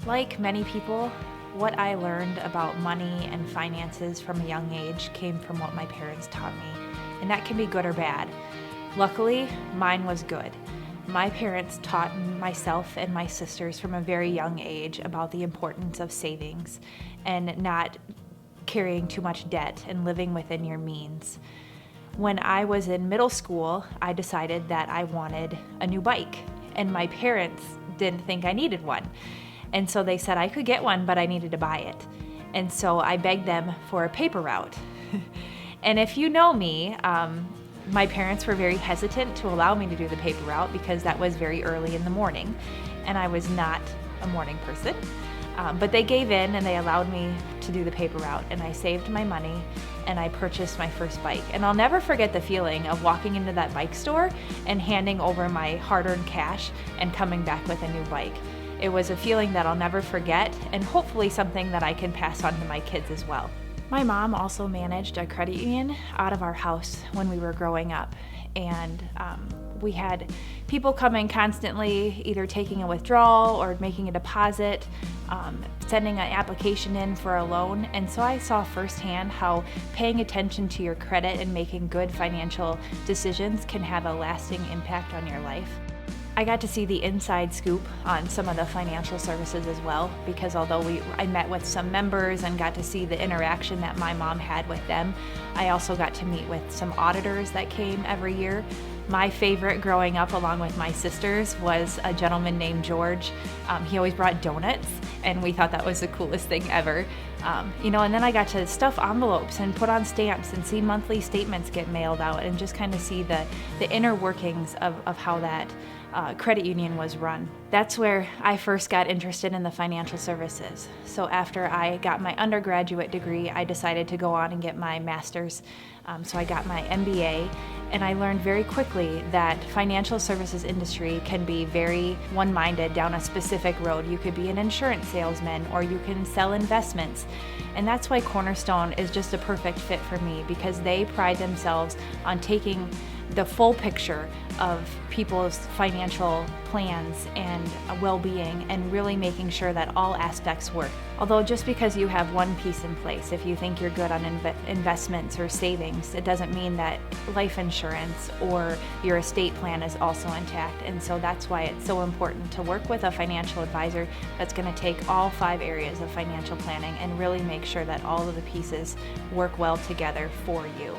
Like many people, what I learned about money and finances from a young age came from what my parents taught me, and that can be good or bad. Luckily, mine was good. My parents taught myself and my sisters from a very young age about the importance of savings and not carrying too much debt and living within your means. When I was in middle school, I decided that I wanted a new bike, and my parents didn't think I needed one. And so they said I could get one, but I needed to buy it. And so I begged them for a paper route. And if you know me, my parents were very hesitant to allow me to do the paper route because that was very early in the morning, and I was not a morning person. But they gave in and they allowed me to do the paper route, and I saved my money and I purchased my first bike. And I'll never forget the feeling of walking into that bike store and handing over my hard-earned cash and coming back with a new bike. It was a feeling that I'll never forget, and hopefully something that I can pass on to my kids as well. My mom also managed a credit union out of our house when we were growing up, and we had people coming constantly, either taking a withdrawal or making a deposit, sending an application in for a loan. And so I saw firsthand how paying attention to your credit and making good financial decisions can have a lasting impact on your life. I got to see the inside scoop on some of the financial services as well, because although I met with some members and got to see the interaction that my mom had with them, I also got to meet with some auditors that came every year. My favorite growing up, along with my sisters, was a gentleman named George. He always brought donuts, and we thought that was the coolest thing ever. And then I got to stuff envelopes and put on stamps and see monthly statements get mailed out, and just kind of see the inner workings of how that credit union was run. That's where I first got interested in the financial services. So after I got my undergraduate degree, I decided to go on and get my master's. So I got my MBA, and I learned very quickly that financial services industry can be very one-minded down a specific road. You could be an insurance salesman, or you can sell investments. And that's why Cornerstone is just a perfect fit for me, because they pride themselves on taking the full picture of people's financial plans and well-being, and really making sure that all aspects work. Although just because you have one piece in place, if you think you're good on investments or savings, it doesn't mean that life insurance or your estate plan is also intact. And so that's why it's so important to work with a financial advisor that's going to take all 5 areas of financial planning and really make sure that all of the pieces work well together for you.